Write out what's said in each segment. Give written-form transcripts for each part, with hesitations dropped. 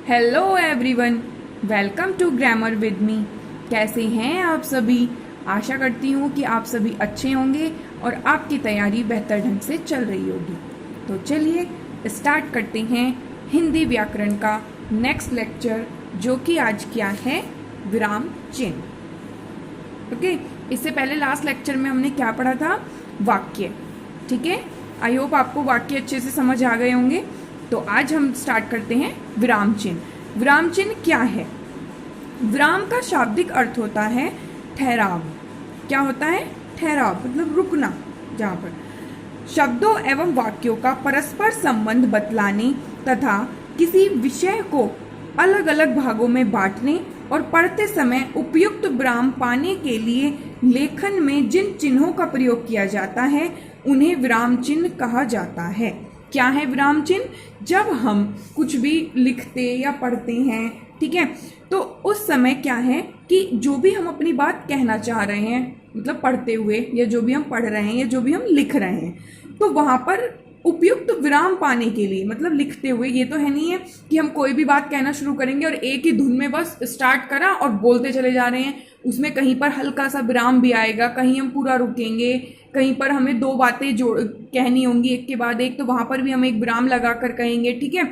Hello everyone, welcome to grammar with me. कैसे हैं आप सभी? आशा करती हूँ कि आप सभी अच्छे होंगे और आपकी तैयारी बेहतर ढंग से चल रही होगी। तो चलिए स्टार्ट करते हैं हिंदी व्याकरण का नेक्स्ट लेक्चर, जो कि आज क्या है, विराम चिन्ह। ओके, इससे पहले लास्ट लेक्चर में हमने क्या पढ़ा था? वाक्य। ठीक है, आई होप आपको वाक्य अच्छे से समझ आ गए होंगे। तो आज हम स्टार्ट करते हैं विराम चिन्ह। विराम चिन्ह क्या है? विराम का शाब्दिक अर्थ होता है ठहराव। क्या होता है? ठहराव मतलब रुकना, जहाँ पर शब्दों एवं वाक्यों का परस्पर संबंध बतलाने तथा किसी विषय को अलग अलग भागों में बांटने और पढ़ते समय उपयुक्त विराम पाने के लिए लेखन में जिन चिन्हों का प्रयोग किया जाता है उन्हें विराम चिन्ह कहा जाता है। क्या है विराम चिन्ह? जब हम कुछ भी लिखते या पढ़ते हैं, ठीक है, तो उस समय क्या है कि जो भी हम अपनी बात कहना चाह रहे हैं, मतलब पढ़ते हुए या जो भी हम पढ़ रहे हैं या जो भी हम लिख रहे हैं, तो वहाँ पर उपयुक्त विराम पाने के लिए, मतलब लिखते हुए, ये तो है नहीं है कि हम कोई भी बात कहना शुरू करेंगे और एक ही धुन में बस स्टार्ट करा और बोलते चले जा रहे हैं। उसमें कहीं पर हल्का सा विराम भी आएगा, कहीं हम पूरा रुकेंगे, कहीं पर हमें दो बातें जोड़ कहनी होंगी एक के बाद एक, तो वहाँ पर भी हम एक विराम लगा कर कहेंगे। ठीक है,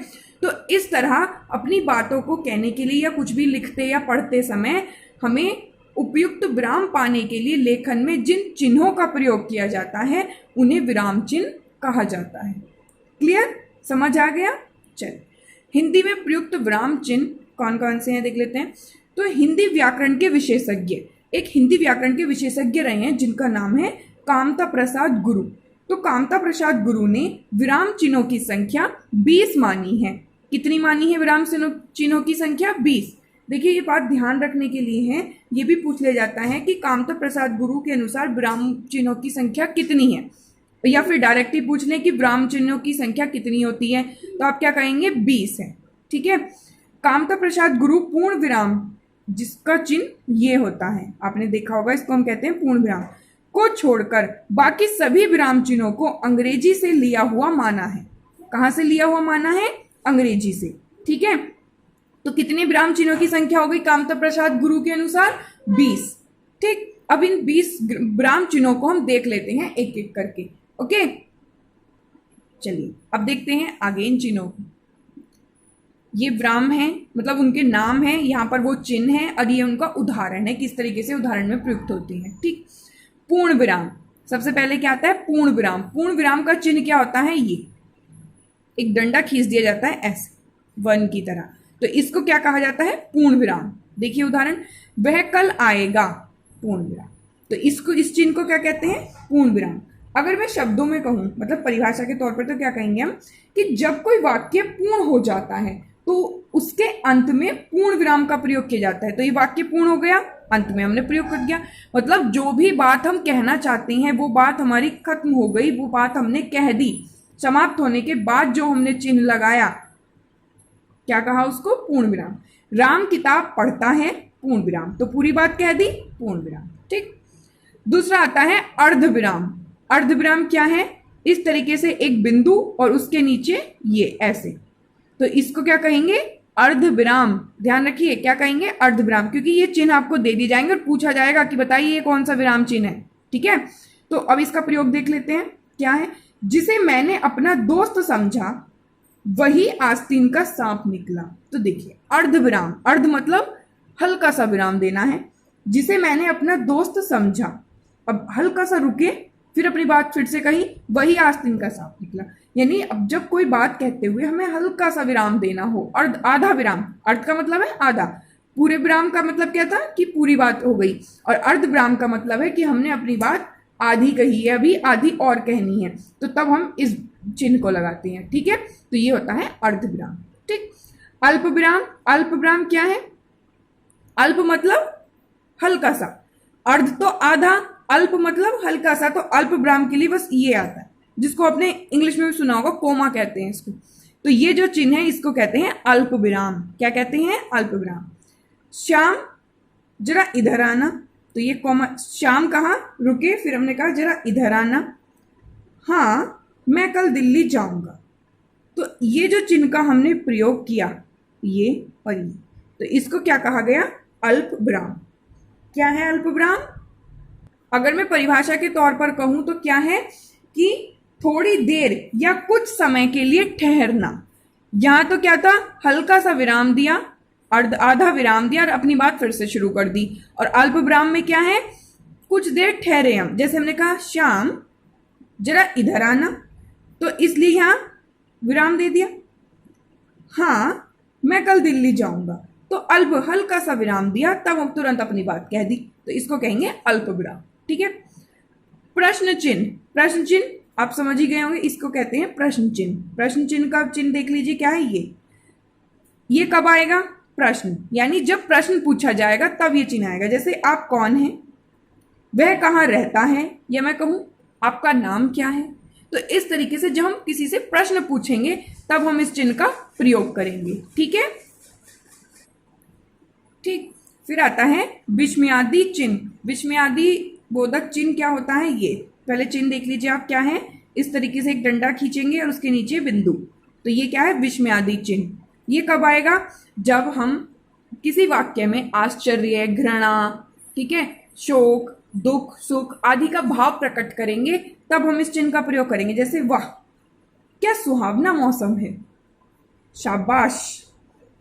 तो इस तरह अपनी बातों को कहने के लिए या कुछ भी लिखते या पढ़ते समय हमें उपयुक्त विराम पाने के लिए लेखन में जिन चिन्हों का प्रयोग किया जाता है उन्हें विराम चिन्ह कहा जाता है। क्लियर? समझ आ गया? चल, हिंदी में प्रयुक्त विराम चिन्ह कौन कौन से हैं देख लेते हैं। तो हिंदी व्याकरण के विशेषज्ञ, एक हिंदी व्याकरण के विशेषज्ञ रहे हैं जिनका नाम है कामता प्रसाद गुरु। तो कामता प्रसाद गुरु ने विराम चिन्हों की संख्या 20 मानी है। कितनी मानी है विराम चिन्हों की संख्या? 20। देखिए, ये बात ध्यान रखने के लिए है, ये भी पूछ लिया जाता है कि कामता प्रसाद गुरु के अनुसार विराम चिन्हों की संख्या कितनी है, या फिर डायरेक्टली पूछ लें कि विराम चिन्हों की संख्या कितनी होती है, तो आप क्या कहेंगे? 20 है। ठीक है, कामता प्रसाद गुरु पूर्ण विराम, जिसका चिन्ह ये होता है, आपने देखा होगा, इसको हम कहते हैं पूर्ण विराम, को छोड़कर बाकी सभी विराम चिन्हों को अंग्रेजी से लिया हुआ माना है। कहाँ से लिया हुआ माना है? अंग्रेजी से। ठीक है, तो कितने विराम चिन्हों की संख्या हो गई कामता प्रसाद गुरु के अनुसार? 20। ठीक, अब इन 20 विराम चिन्हों को हम देख लेते हैं एक एक करके। ओके, चलिए अब देखते हैं आगे इन चिन्हों को। ये विराम है, मतलब उनके नाम है, यहाँ पर वो चिन्ह है और ये उनका उदाहरण है, किस तरीके से उदाहरण में प्रयुक्त होते हैं। ठीक, पूर्ण विराम, सबसे पहले क्या आता है? पूर्ण विराम। पूर्ण विराम का चिन्ह क्या होता है? ये एक डंडा खींच दिया जाता है ऐसे वन की तरह, तो इसको क्या कहा जाता है? पूर्ण विराम। देखिए उदाहरण, वह कल आएगा, पूर्ण विराम। तो इसको, इस चिन्ह को क्या कहते हैं? पूर्ण विराम। अगर मैं शब्दों में कहूं, मतलब परिभाषा के तौर पर, तो क्या कहेंगे हम कि जब कोई वाक्य पूर्ण हो जाता है तो उसके अंत में पूर्ण विराम का प्रयोग किया जाता है। तो ये वाक्य पूर्ण हो गया, अंत में हमने प्रयोग कर दिया, मतलब जो भी बात हम कहना चाहते हैं वो बात हमारी खत्म हो गई, वो बात हमने कह दी। समाप्त होने के बाद जो हमने चिन्ह लगाया, क्या कहा उसको? पूर्ण विराम। राम किताब पढ़ता है, पूर्ण विराम, तो पूरी बात कह दी, पूर्ण विराम। ठीक, दूसरा आता है अर्ध विराम। अर्ध विराम क्या है? इस तरीके से एक बिंदु और उसके नीचे ये ऐसे, तो इसको क्या कहेंगे? अर्ध विराम। ध्यान रखिए, क्या कहेंगे? अर्ध विराम, क्योंकि ये चिन्ह आपको दे दिए जाएंगे और पूछा जाएगा कि बताइए ये कौन सा विराम चिन्ह है। ठीक है, तो अब इसका प्रयोग देख लेते हैं। क्या है? जिसे मैंने अपना दोस्त समझा वही आस्तीन का सांप निकला। तो देखिए, अर्ध विराम, अर्ध मतलब हल्का सा विराम देना है। जिसे मैंने अपना दोस्त समझा, अब हल्का सा रुके, फिर अपनी बात फिर से कही, वही आस्तीन का सांप निकला। यानी अब जब कोई बात कहते हुए हमें हल्का सा विराम देना हो, अर्ध, आधा विराम, अर्ध का मतलब है आधा, पूरे विराम का मतलब क्या था कि पूरी बात हो गई, और अर्ध विराम का मतलब है कि हमने अपनी बात आधी कही है, अभी आधी और कहनी है, तो तब हम इस चिन्ह को लगाते हैं। ठीक है, तो ये होता है अर्ध विराम। ठीक, अल्प विराम। अल्प विराम क्या है? अल्प मतलब हल्का सा, अर्ध तो आधा, अल्प मतलब हल्का सा, तो अल्प विराम के लिए बस ये आता है, जिसको आपने इंग्लिश में भी सुना होगा, कोमा कहते हैं इसको। तो ये जो चिन्ह है इसको कहते हैं अल्प विराम। क्या कहते हैं? अल्प विराम। श्याम जरा इधर आना, तो ये कोमा, श्याम कहाँ रुके, फिर हमने कहा जरा इधर आना। हाँ, मैं कल दिल्ली जाऊंगा। तो ये जो चिन्ह का हमने प्रयोग किया, ये और ये, तो इसको क्या कहा गया? अल्प विराम। क्या है अल्प विराम? अगर मैं परिभाषा के तौर पर कहूं तो क्या है कि थोड़ी देर या कुछ समय के लिए ठहरना। यहां तो क्या था, हल्का सा विराम दिया, आधा विराम दिया और अपनी बात फिर से शुरू कर दी। और अल्प विराम में क्या है, कुछ देर ठहरे हम, जैसे हमने कहा श्याम जरा इधर आना, तो इसलिए यहां विराम दे दिया। हाँ मैं कल दिल्ली जाऊंगा, तो अल्प हल्का सा विराम दिया, तब हम तुरंत अपनी बात कह दी, तो इसको कहेंगे अल्प विराम। ठीक है। प्रश्न चिन्ह, प्रश्न चिन्ह आप समझ ही गए होंगे, इसको कहते हैं प्रश्न चिन्ह। प्रश्न चिन्ह का चिन्ह देख लीजिए, क्या है ये कब आएगा? प्रश्न, यानी जब प्रश्न पूछा जाएगा तब ये चिन्ह आएगा। जैसे आप कौन हैं, वह कहाँ रहता है, या मैं कहूं आपका नाम क्या है। तो इस तरीके से जब हम किसी से प्रश्न पूछेंगे तब हम इस चिन्ह का प्रयोग करेंगे। ठीक है। ठीक, फिर आता है विस्मयादि चिन्ह। विस्मयादि बोधक चिन्ह क्या होता है? ये पहले चिन्ह देख लीजिए आप क्या है। इस तरीके से एक डंडा खींचेंगे और उसके नीचे बिंदु, तो ये क्या है? विस्मयादि चिन्ह। ये कब आएगा? जब हम किसी वाक्य में आश्चर्य, घृणा, ठीक है, शोक, दुख, सुख आदि का भाव प्रकट करेंगे, तब हम इस चिन्ह का प्रयोग करेंगे। जैसे वाह क्या सुहावना मौसम है, शाबाश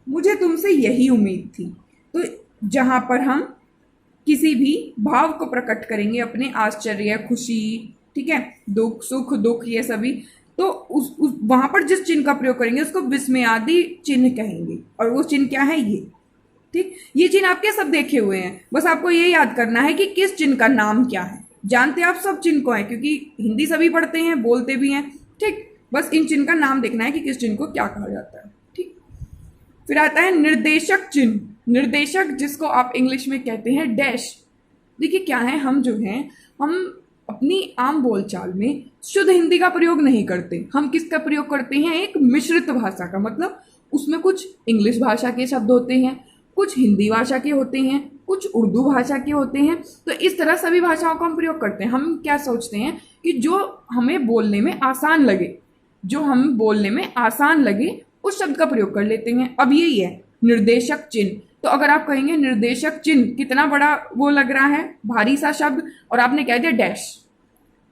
मुझे तुमसे यही उम्मीद थी। तो जहां पर हम किसी भी भाव को प्रकट करेंगे, अपने आश्चर्य, खुशी, ठीक है, दुख, सुख, दुख, ये सभी, तो उस वहां पर जिस चिन्ह का प्रयोग करेंगे उसको विस्मयादि चिन्ह कहेंगे। और वो चिन्ह क्या है? ये। ठीक, ये चिन्ह आपके सब देखे हुए हैं, बस आपको ये याद करना है कि किस चिन्ह का नाम क्या है। जानते आप सब चिन्ह को है, क्योंकि हिंदी सभी पढ़ते हैं, बोलते भी हैं। ठीक, बस इन चिन्ह का नाम देखना है कि किस चिन्ह को क्या कहा जाता है। ठीक, फिर आता है निर्देशक चिन्ह। निर्देशक, जिसको आप इंग्लिश में कहते हैं डैश। देखिए क्या है, हम जो हैं, हम अपनी आम बोलचाल में शुद्ध हिंदी का प्रयोग नहीं करते। हम किसका प्रयोग करते हैं? एक मिश्रित भाषा का, मतलब उसमें कुछ इंग्लिश भाषा के शब्द होते हैं, कुछ हिंदी भाषा के होते हैं, कुछ उर्दू भाषा के होते हैं। तो इस तरह सभी भाषाओं का हम प्रयोग करते हैं। हम क्या सोचते हैं कि जो हमें बोलने में आसान लगे, जो हम बोलने में आसान लगे उस शब्द का प्रयोग कर लेते हैं। अब यही है निर्देशक चिन्ह। तो अगर आप कहेंगे निर्देशक चिन्ह, कितना बड़ा वो लग रहा है, भारी सा शब्द, और आपने कह दिया डैश,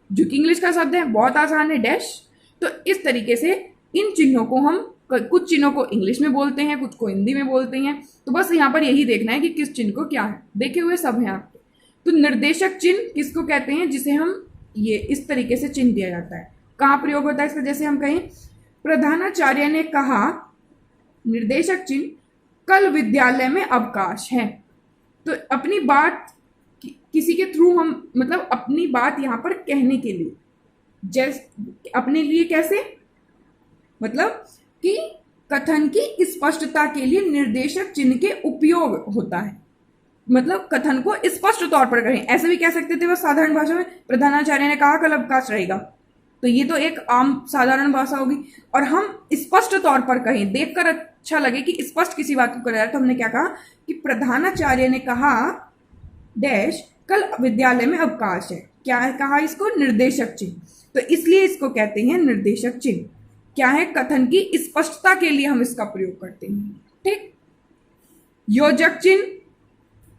जो कि इंग्लिश का शब्द है, बहुत आसान है डैश। तो इस तरीके से इन चिन्हों को हम, कुछ चिन्हों को इंग्लिश में बोलते हैं, कुछ को हिंदी में बोलते हैं। तो बस यहाँ पर यही देखना है कि किस चिन्ह को क्या है, देखे हुए सब हैं आपको। तो निर्देशक चिन्ह किसको कहते हैं? जिसे हम ये इस तरीके से चिन्ह दिया जाता है। कहाँ प्रयोग होता है इसका? जैसे हम कहें प्रधानाचार्य ने कहा, निर्देशक चिन्ह, कल विद्यालय में अवकाश है। तो अपनी बात किसी के थ्रू हम, मतलब अपनी बात यहाँ पर कहने के लिए, जैसे अपने लिए कैसे, मतलब कि कथन की स्पष्टता के लिए निर्देशक चिन्ह के उपयोग होता है। मतलब कथन को स्पष्ट तौर पर करें। ऐसे भी कह सकते थे बस साधारण भाषा में, प्रधानाचार्य ने कहा कल अवकाश रहेगा, तो ये तो एक आम साधारण भाषा होगी। और हम स्पष्ट तौर पर कहें, देखकर अच्छा लगे कि स्पष्ट किसी बात को करा जाए, तो हमने क्या कहा कि प्रधानाचार्य ने कहा डैश, कल विद्यालय में अवकाश है। क्या है कहा इसको? निर्देशक चिन्ह। तो इसलिए इसको कहते हैं निर्देशक चिन्ह। क्या है? कथन की स्पष्टता के लिए हम इसका प्रयोग करते हैं। ठीक, योजक चिन्ह,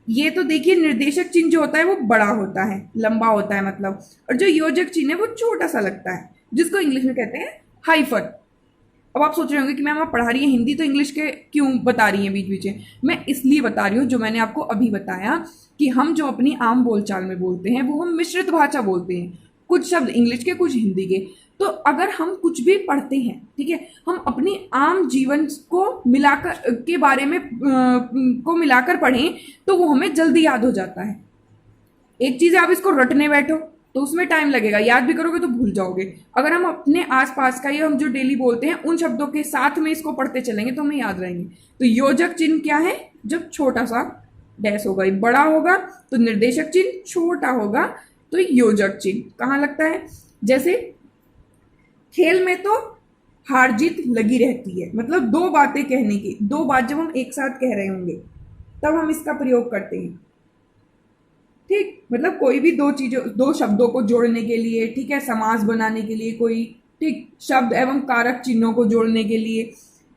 ये तो देखिए निर्देशक चिन्ह जो होता है वो बड़ा होता है, लंबा होता है मतलब, और जो योजक चिन्ह है वो छोटा सा लगता है, जिसको इंग्लिश में कहते हैं हाइफन। अब आप सोच रहे होंगे कि मैम आप पढ़ा रही हैं हिंदी, तो इंग्लिश के क्यों बता रही हैं बीच बीच में? मैं इसलिए बता रही हूँ, जो मैंने आपको अभी बताया कि हम जो अपनी आम बोलचाल में बोलते हैं वो हम मिश्रित भाषा बोलते हैं, कुछ शब्द इंग्लिश के, कुछ हिंदी के। तो अगर हम कुछ भी पढ़ते हैं, ठीक है, हम अपनी आम जीवन को मिलाकर के बारे में को मिलाकर पढ़ें तो वो हमें जल्दी याद हो जाता है। एक चीज़ है आप इसको रटने बैठो तो उसमें टाइम लगेगा, याद भी करोगे तो भूल जाओगे। अगर हम अपने आसपास का, ये हम जो डेली बोलते हैं उन शब्दों के साथ में इसको पढ़ते चलेंगे तो हमें याद रहेंगे। तो योजक चिन्ह क्या है? जब छोटा सा डैश होगा, बड़ा होगा तो निर्देशक चिन्ह, छोटा होगा तो योजक चिन्ह। कहाँ लगता है? जैसे खेल में तो हार जीत लगी रहती है, मतलब दो बातें कहने की, दो बात जब हम एक साथ कह रहे होंगे तब हम इसका प्रयोग करते हैं। ठीक, मतलब कोई भी दो शब्दों को जोड़ने के लिए, ठीक है, समास बनाने के लिए, कोई ठीक शब्द एवं कारक चिन्हों को जोड़ने के लिए,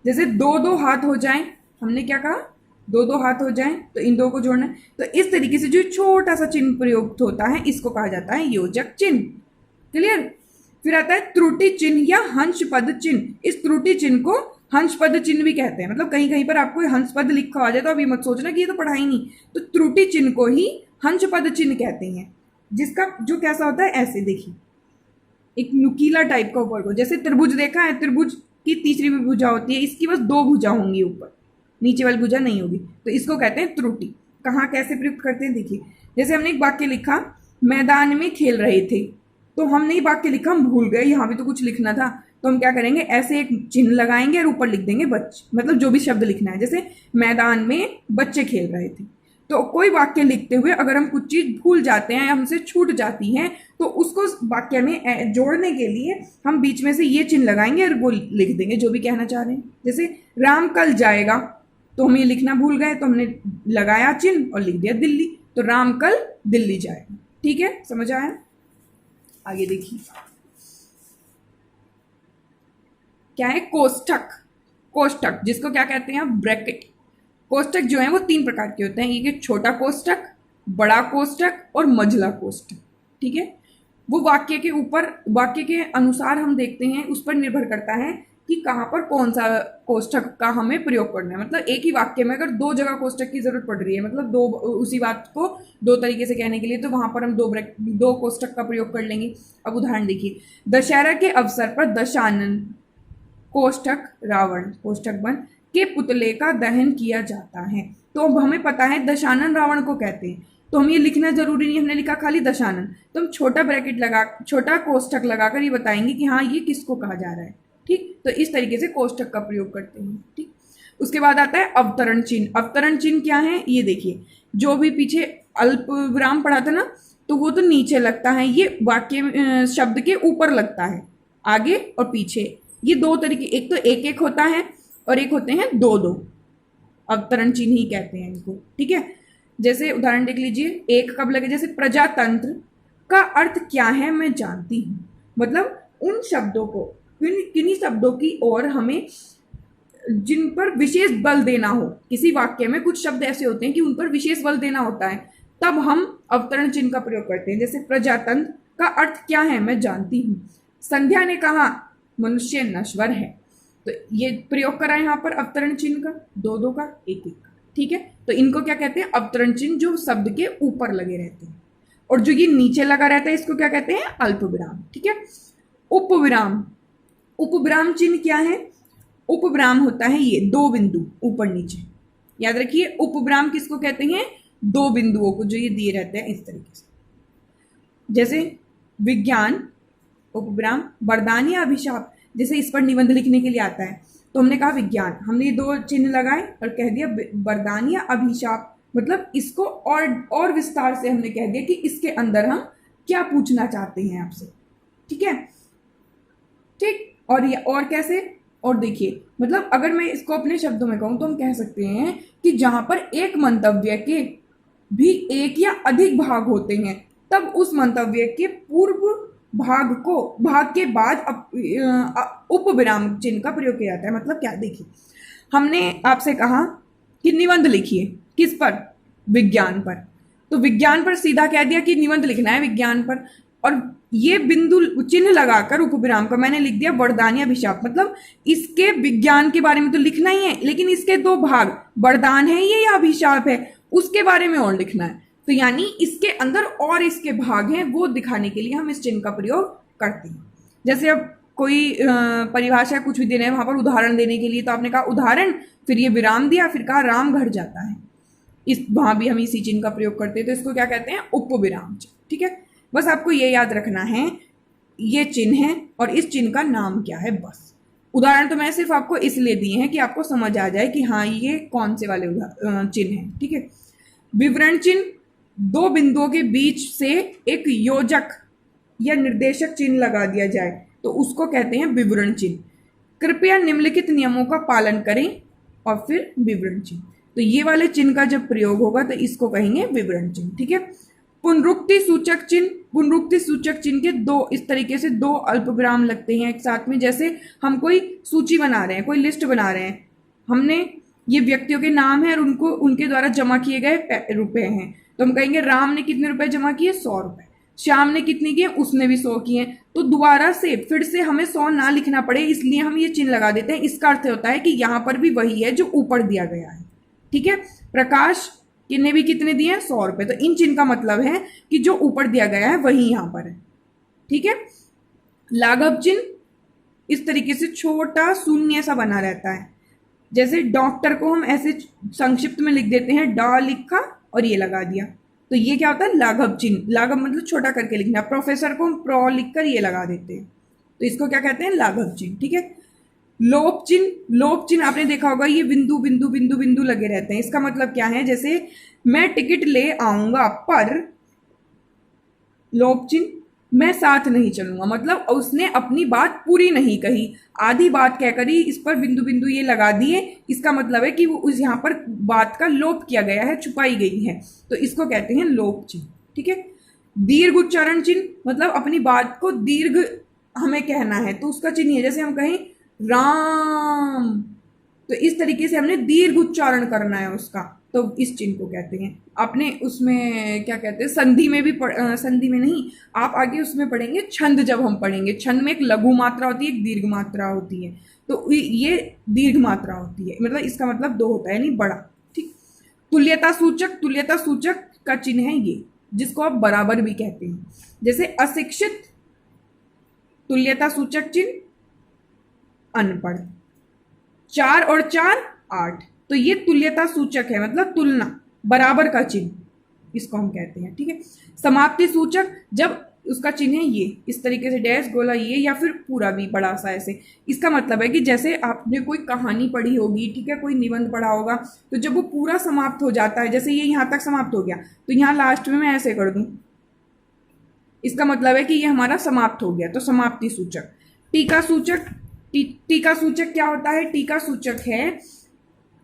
जैसे दो दो हाथ हो जाएं हमने क्या कहा, दो दो हाथ हो जाएं तो इन दो को जोड़ना है। तो इस तरीके से जो छोटा सा चिन्ह प्रयुक्त होता है इसको कहा जाता है योजक चिन्ह। क्लियर। फिर आता है त्रुटि चिन्ह या हंस पद चिन्ह। इस त्रुटि चिन्ह को हंस पद चिन्ह भी कहते हैं। मतलब कहीं कहीं पर आपको हंस पद लिखा आ जाए तो अभी मत सोचना कि ये तो पढ़ा ही नहीं। तो त्रुटि चिन्ह को ही हंस पद चिन्ह कहते हैं, जिसका जो कैसा होता है, ऐसे देखिए एक नुकीला टाइप का ऊपर को, जैसे त्रिभुज देखा है, त्रिभुज की तीसरी भी भुजा होती है, इसकी बस दो भुजा होंगी, ऊपर नीचे वाली भुजा नहीं होगी, तो इसको कहते हैं त्रुटि। कहाँ कैसे प्रयुक्त करते हैं देखिए, जैसे हमने एक वाक्य लिखा मैदान में खेल रहे थे, तो हमने ये वाक्य लिखा, हम भूल गए यहाँ भी तो कुछ लिखना था, तो हम क्या करेंगे, ऐसे एक चिन्ह लगाएंगे और ऊपर लिख देंगे बच्चे, मतलब जो भी शब्द लिखना है, जैसे मैदान में बच्चे खेल रहे थे। तो कोई वाक्य लिखते हुए अगर हम कुछ चीज भूल जाते हैं, हमसे छूट जाती हैं, तो उसको वाक्य में जोड़ने के लिए हम बीच में से ये चिन्ह लगाएंगे और वो लिख देंगे जो भी कहना चाह रहे हैं। जैसे राम कल जाएगा, तो हम ये लिखना भूल गए तो हमने लगाया चिन्ह और लिख दिया दिल्ली, तो राम कल दिल्ली जाएगा। ठीक है, समझ आया। आगे देखिए क्या है, कोष्ठक। कोष्ठक जिसको क्या कहते हैं, ब्रैकेट। कोष्ठक जो है वो तीन प्रकार के होते हैं, एक छोटा कोष्ठक, बड़ा कोष्ठक और मझला कोष्ठक। ठीक है, वो वाक्य के ऊपर, वाक्य के अनुसार हम देखते हैं, उस पर निर्भर करता है कि कहाँ पर कौन सा कोष्ठक का हमें प्रयोग करना है। मतलब एक ही वाक्य में अगर दो जगह कोष्ठक की जरूरत पड़ रही है, मतलब दो उसी बात को दो तरीके से कहने के लिए, तो वहां पर हम दो कोष्ठक का प्रयोग कर लेंगे। अब उदाहरण देखिए, दशहरा के अवसर पर दशानन कोष्ठक रावण कोष्ठक बंद के पुतले का दहन किया जाता है। तो अब हमें पता है दशानन रावण को कहते हैं, तो हम ये लिखना जरूरी नहीं, हमने लिखा खाली दशानन, तो हम छोटा ब्रैकेट लगा, छोटा कोष्ठक लगाकर ये बताएंगे कि हाँ ये किसको कहा जा रहा है। ठीक, तो इस तरीके से कोष्ठक का प्रयोग करते हैं। ठीक, उसके बाद आता है अवतरण चिन्ह। अवतरण चिन्ह क्या है, ये देखिए, जो भी पीछे अल्प विराम पढ़ा था ना, तो वो तो नीचे लगता है, ये वाक्य शब्द के ऊपर लगता है, आगे और पीछे। ये दो तरीके, एक तो एक एक होता है और एक होते हैं दो दो, अवतरण चिन्ह ही कहते हैं इनको। ठीक है, जैसे उदाहरण देख लीजिए, एक कब लगे, जैसे प्रजातंत्र का अर्थ क्या है मैं जानती हूँ। मतलब उन शब्दों को, किन्हीं शब्दों की ओर हमें जिन पर विशेष बल देना हो, किसी वाक्य में कुछ शब्द ऐसे होते हैं कि उन पर विशेष बल देना होता है, तब हम अवतरण चिन्ह का प्रयोग करते हैं। जैसे प्रजातंत्र का अर्थ क्या है मैं जानती हूँ, संध्या ने कहा मनुष्य नश्वर है, तो ये प्रयोग करा यहाँ पर अवतरण चिन्ह का, दो दो का, एक एक का। ठीक है, तो इनको क्या कहते हैं, अवतरण चिन्ह, जो शब्द के ऊपर लगे रहते हैं। और जो ये नीचे लगा रहता है इसको क्या कहते हैं, अल्प विराम। ठीक है, उपविराम। उपविराम चिन्ह क्या है, उपविराम होता है ये दो बिंदु ऊपर नीचे, याद रखिए उपविराम किसको कहते हैं, दो बिंदुओं को जो ये दिए रहते हैं इस तरीके से। जैसे विज्ञान उपविराम, वरदान या अभिशाप, जैसे इस पर निबंध लिखने के लिए आता है, तो हमने कहा विज्ञान, हमने ये दो चिन्ह लगाए और कह दिया वरदान या अभिशाप, मतलब इसको और विस्तार से हमने कह दिया कि इसके अंदर हम क्या पूछना चाहते हैं आपसे। ठीक है, ठीक, और ये और कैसे, और देखिए, मतलब अगर मैं इसको अपने शब्दों में कहूं तो हम कह सकते हैं कि जहां पर एक मंतव्य के भी एक या अधिक भाग होते हैं, तब उस मंतव्य के पूर्व भाग के बाद उपविराम चिन्ह का प्रयोग किया जाता है। मतलब क्या, देखिए, हमने आपसे कहा कि निबंध लिखिए, किस पर, विज्ञान पर, तो विज्ञान पर सीधा कह दिया कि निबंध लिखना है विज्ञान पर, और ये बिंदु चिन्ह लगाकर उपविराम का मैंने लिख दिया वरदान या अभिशाप, मतलब इसके विज्ञान के बारे में तो लिखना ही है, लेकिन इसके दो भाग, वरदान है ये या अभिशाप है, उसके बारे में और लिखना है। तो यानी इसके अंदर और इसके भाग हैं वो दिखाने के लिए हम इस चिन्ह का प्रयोग करते हैं। जैसे अब कोई परिभाषा कुछ भी दे रहे हैं, वहां पर उदाहरण देने के लिए, तो आपने कहा उदाहरण, फिर ये विराम दिया, फिर कहा राम घर जाता है, इस वहां भी हम इसी चिन्ह का प्रयोग करते हैं, तो इसको क्या कहते हैं, उपविराम चिन्ह। ठीक है, बस आपको ये याद रखना है ये चिन्ह है और इस चिन्ह का नाम क्या है, बस। उदाहरण तो मैं सिर्फ आपको इसलिए दिए हैं कि आपको समझ आ जाए कि हाँ ये कौन से वाले चिन्ह हैं। ठीक है, विवरण चिन्ह, दो बिंदुओं के बीच से एक योजक या निर्देशक चिन्ह लगा दिया जाए तो उसको कहते हैं विवरण चिन्ह। कृपया निम्नलिखित नियमों का पालन करें और फिर विवरण चिन्ह, तो ये वाले चिन्ह का जब प्रयोग होगा तो इसको कहेंगे विवरण चिन्ह। ठीक है, पुनरुक्ति सूचक चिन्ह। पुनरुक्ति सूचक चिन्ह के दो, इस तरीके से दो अल्प विराम लगते हैं एक साथ में। जैसे हम कोई सूची बना रहे हैं, कोई लिस्ट बना रहे हैं, हमने ये व्यक्तियों के नाम है और उनको उनके द्वारा जमा किए गए रुपए हैं। तो हम कहेंगे राम ने कितने रुपए जमा किए, 100 रुपए। श्याम ने कितने किए, उसने भी 100 किए। तो दोबारा से फिर से हमें 100 ना लिखना पड़े, इसलिए हम ये चिन्ह लगा देते हैं। इसका अर्थ होता है कि यहां पर भी वही है जो ऊपर दिया गया है। ठीक है, प्रकाश ने भी कितने दिए हैं, 100 रुपए। तो इन चिन्ह का मतलब है कि जो ऊपर दिया गया है वही यहां पर है। ठीक है, लाघव चिन्ह इस तरीके से छोटा शून्य सा बना रहता है। जैसे डॉक्टर को हम ऐसे संक्षिप्त में लिख देते हैं, डॉ लिखा और ये लगा दिया, तो ये क्या होता है, लाघव चिन्ह। लाघव मतलब छोटा करके लिखना। प्रोफेसर को हम प्रो लिखकर ये लगा देते हैं, तो इसको क्या कहते हैं, लाघव चिन्ह। ठीक है, लोप चिन्ह। लोप चिन्ह आपने देखा होगा, ये बिंदु बिंदु बिंदु बिंदु लगे रहते हैं। इसका मतलब क्या है, जैसे मैं टिकट ले आऊंगा पर लोप चिन्ह मैं साथ नहीं चलूंगा, मतलब उसने अपनी बात पूरी नहीं कही, आधी बात कहकर ही इस पर बिंदु बिंदु ये लगा दिए। इसका मतलब है कि वो उस यहाँ पर बात का लोप किया गया है, छुपाई गई है, तो इसको कहते हैं लोप चिन्ह। ठीक है, दीर्घ उच्चारण चिन्ह मतलब अपनी बात को दीर्घ हमें कहना है तो उसका चिन्ह है। जैसे हम कहें राम, तो इस तरीके से हमने दीर्घ उच्चारण करना है उसका, तो इस चिन्ह को कहते हैं। आपने उसमें क्या कहते हैं, संधि में भी संधि में नहीं, आप आगे उसमें पढ़ेंगे छंद। जब हम पढ़ेंगे छंद में एक लघु मात्रा होती है, एक दीर्घ मात्रा होती है, तो ये दीर्घ मात्रा होती है, मतलब इसका मतलब 2 होता है, यानी बड़ा। ठीक, तुल्यता सूचक। तुल्यता सूचक का चिन्ह है ये, जिसको आप बराबर भी कहते हैं। जैसे अशिक्षित, तुल्यता सूचक चिन्ह अनपढ़। 4 और 4 8, तो ये तुल्यता सूचक है, मतलब तुलना, बराबर का चिन्ह, इसको हम कहते हैं। ठीक है, समाप्ति सूचक, जब उसका चिन्ह है ये इस तरीके से डैश गोला ये, या फिर पूरा भी बड़ा सा ऐसे। इसका मतलब है कि जैसे आपने कोई कहानी पढ़ी होगी, ठीक है, कोई निबंध पढ़ा होगा, तो जब वो पूरा समाप्त हो जाता है, जैसे ये यहाँ तक समाप्त हो गया, तो यहाँ लास्ट में मैं ऐसे कर दूं, इसका मतलब है कि ये हमारा समाप्त हो गया, तो समाप्ति सूचक। टीका सूचक। टीका सूचक क्या होता है, टीका सूचक है,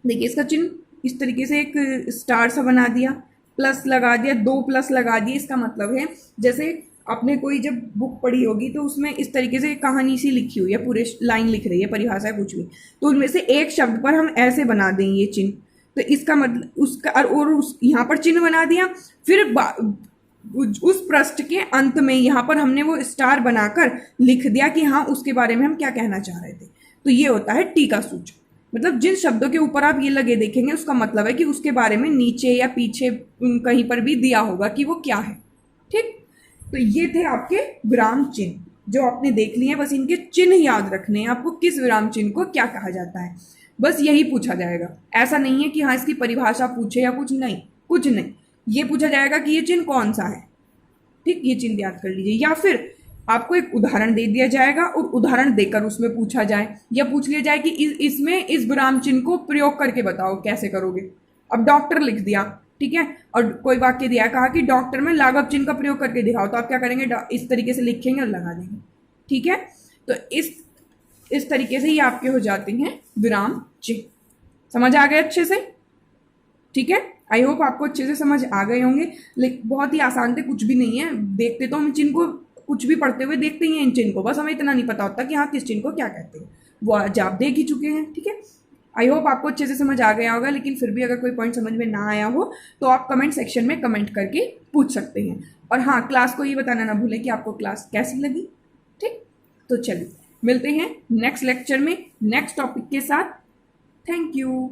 देखिए इसका चिन्ह इस तरीके से एक स्टार सा बना दिया, प्लस लगा दिया, 2 प्लस लगा दिए। इसका मतलब है जैसे आपने कोई जब बुक पढ़ी होगी तो उसमें इस तरीके से कहानी सी लिखी हुई है, पूरे लाइन लिख रही है, परिभाषा है कुछ भी, तो उनमें से एक शब्द पर हम ऐसे बना देंगे ये चिन्ह, तो इसका मतलब उसका और उस यहाँ पर चिन्ह बना दिया, फिर उस पृष्ठ के अंत में यहाँ पर हमने वो स्टार बनाकर लिख दिया कि हाँ उसके बारे में हम क्या कहना चाह रहे थे। तो ये होता है टीका सूचक। मतलब जिन शब्दों के ऊपर आप ये लगे देखेंगे उसका मतलब है कि उसके बारे में नीचे या पीछे कहीं पर भी दिया होगा कि वो क्या है। ठीक, तो ये थे आपके विराम चिन्ह जो आपने देख लिए हैं। बस इनके चिन्ह याद रखने हैं आपको, किस विराम चिन्ह को क्या कहा जाता है, बस यही पूछा जाएगा। ऐसा नहीं है कि हाँ इसकी परिभाषा पूछे या कुछ नहीं, कुछ नहीं, ये पूछा जाएगा कि ये चिन्ह कौन सा है। ठीक, ये चिन्ह याद कर लीजिए, या फिर आपको एक उदाहरण दे दिया जाएगा और उदाहरण देकर उसमें पूछा जाए, या पूछ लिया जाए कि इसमें इस विराम चिन्ह को प्रयोग करके बताओ कैसे करोगे। अब डॉक्टर लिख दिया, ठीक है, और कोई वाक्य दिया, कहा कि डॉक्टर में लाघव चिन्ह का प्रयोग करके दिखाओ, तो आप क्या करेंगे, इस तरीके से लिखेंगे और लगा देंगे। ठीक है, तो इस तरीके से ये आपके हो जाते हैं विराम चिन्ह। समझ आ गए अच्छे से? ठीक है, आई होप आपको अच्छे से समझ आ गए होंगे। लेकिन बहुत ही आसान थे, कुछ भी नहीं है। देखते तो हम चिन्ह को कुछ भी पढ़ते हुए देखते ही हैं इन चिन्ह को, बस हमें इतना नहीं पता होता कि हाँ किस चिन्ह को क्या कहते हैं, वो आज आप देख ही चुके हैं। ठीक है, आई होप आपको अच्छे से समझ आ गया होगा। लेकिन फिर भी अगर कोई पॉइंट समझ में ना आया हो तो आप कमेंट सेक्शन में कमेंट करके पूछ सकते हैं। और हाँ, क्लास को ये बताना ना भूलें कि आपको क्लास कैसी लगी। ठीक, तो चलिए मिलते हैं नेक्स्ट लेक्चर में नेक्स्ट टॉपिक के साथ। Thank you.